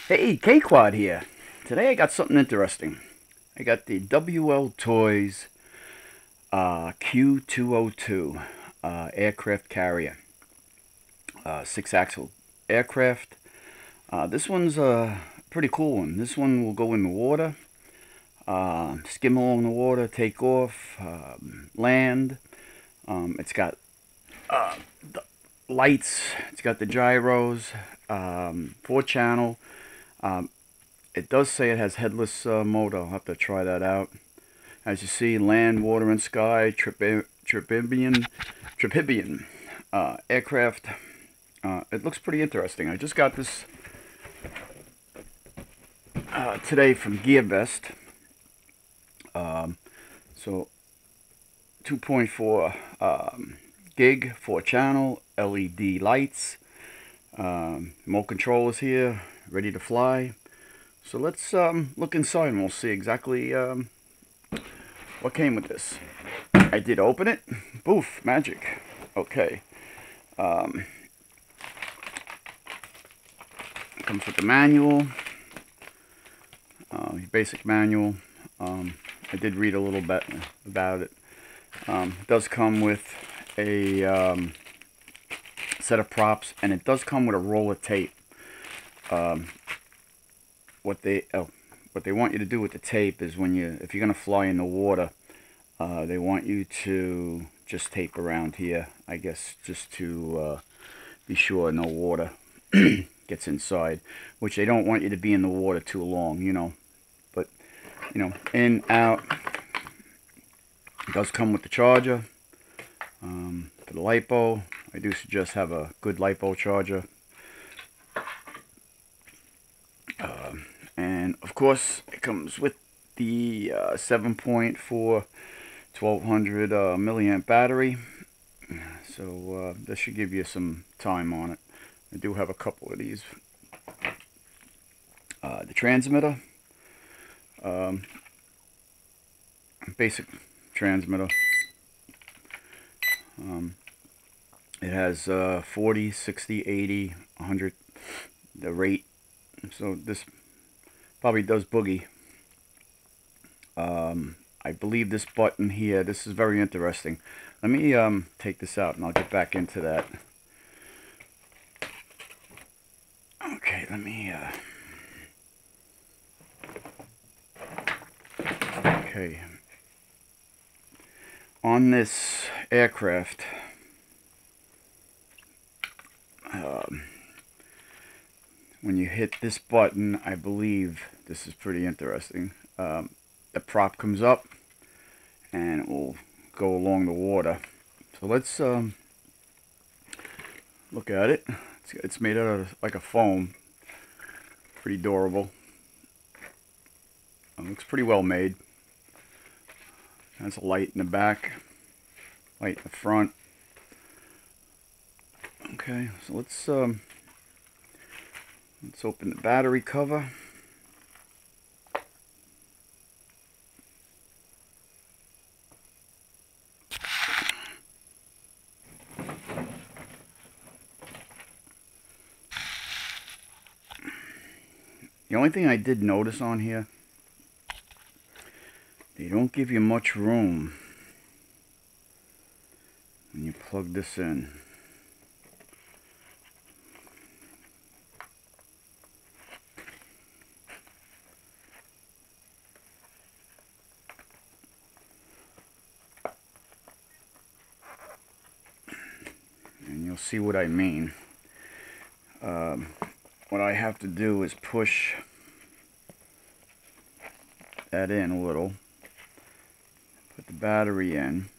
Hey, K-Quad here. Today I got something interesting. I got the Wltoys Q202 aircraft carrier, 6-axle aircraft. This one's a pretty cool one. This one will go in the water, skim along the water, take off, land. It's got the lights. It's got the gyros, 4-channel. It does say it has headless mode. I'll have to try that out. As you see, land, water, and sky, Triphibian aircraft. It looks pretty interesting. I just got this today from GearBest. So 2.4 gig, 4-channel, LED lights, remote controllers here, ready to fly. So let's look inside and we'll see exactly what came with this. I did open it. Boof, magic. Okay. Comes with the manual. Basic manual. I did read a little bit about it. It does come with a set of props, and it does come with a roll of tape. What they want you to do with the tape is if you're gonna fly in the water, they want you to just tape around here, I guess, just to be sure no water gets inside, which they don't want you to be in the water too long, but in, out. It does come with the charger for the LiPo. I do suggest have a good LiPo charger. And of course it comes with the 7.4 1200 milliamp battery, so this should give you some time on it. I do have a couple of these. The transmitter, basic transmitter. It has 40, 60, 80, 100, the rate. So this probably does boogie. I believe this button here, this is very interesting. Let me take this out and I'll get back into that. Okay, let me okay. On this aircraft, when you hit this button, I believe this is pretty interesting. The prop comes up and it will go along the water. So let's look at it. It's made out of like a foam. Pretty durable. Looks pretty well made. Has a light in the back, light in the front. Okay, so let's open the battery cover. The only thing I did notice on here, they don't give you much room when you plug this in. And you'll see what I mean. What I have to do is push that in a little, put the battery in,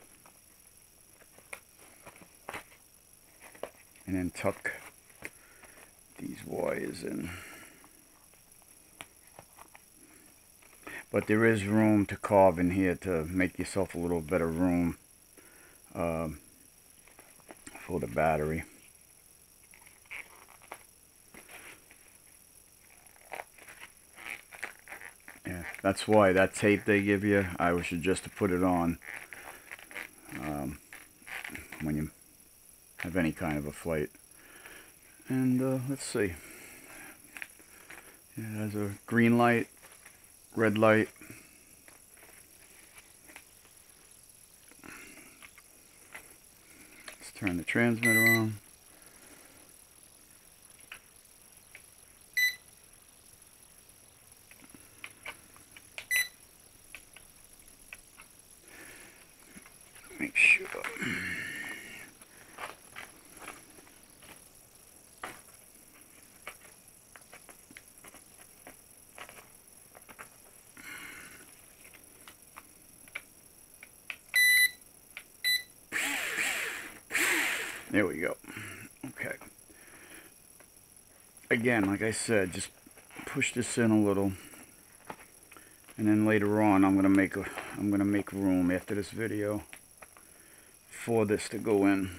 and then tuck these wires in. But there is room to carve in here to make yourself a little better room for the battery. Yeah, that's why that tape they give you, I would suggest to put it on when you have any kind of a flight. And let's see. It has a green light, red light. Let's turn the transmitter on. Make sure. There we go. Okay. Again, like I said, just push this in a little, and then later on, I'm gonna make room after this video for this to go in.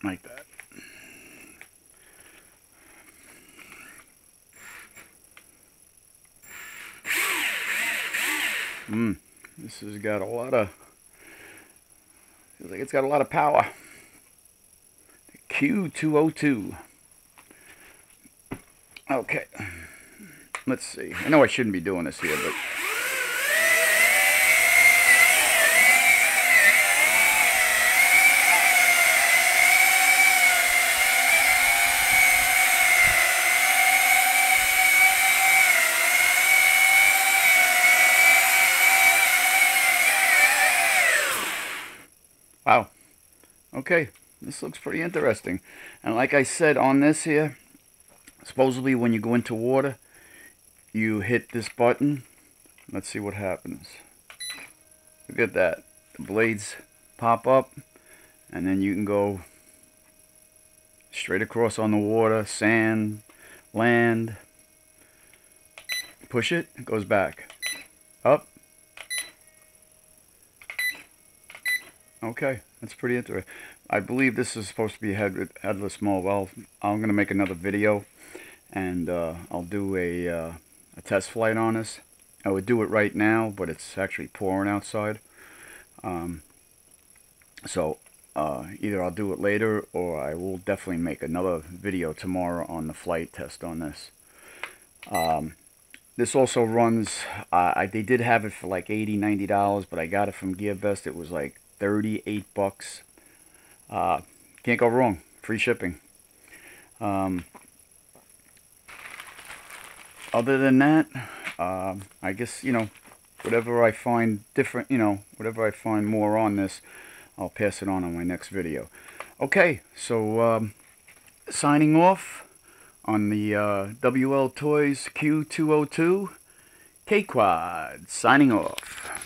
Like that. This has got a lot of, feels like it's got a lot of power. Q202. Okay. Let's see. I know I shouldn't be doing this here, but wow. Okay, this looks pretty interesting. And like I said on this here, supposedly when you go into water, you hit this button. Let's see what happens. Look at that. The blades pop up, and then you can go straight across on the water, sand, land. Push it, it goes back. Up. Okay, that's pretty interesting. I believe this is supposed to be headless mode. Well, I'm going to make another video, and I'll do a test flight on this. I would do it right now, but it's actually pouring outside. So either I'll do it later, or I will definitely make another video tomorrow on the flight test on this. This also runs, they did have it for like $80, $90, but I got it from GearBest. It was like 38 bucks. Can't go wrong. Free shipping. Other than that, I guess, you know, whatever I find different, you know, whatever I find more on this, I'll pass it on my next video. Okay, so signing off on the Wltoys Q202 K-Quad. Signing off.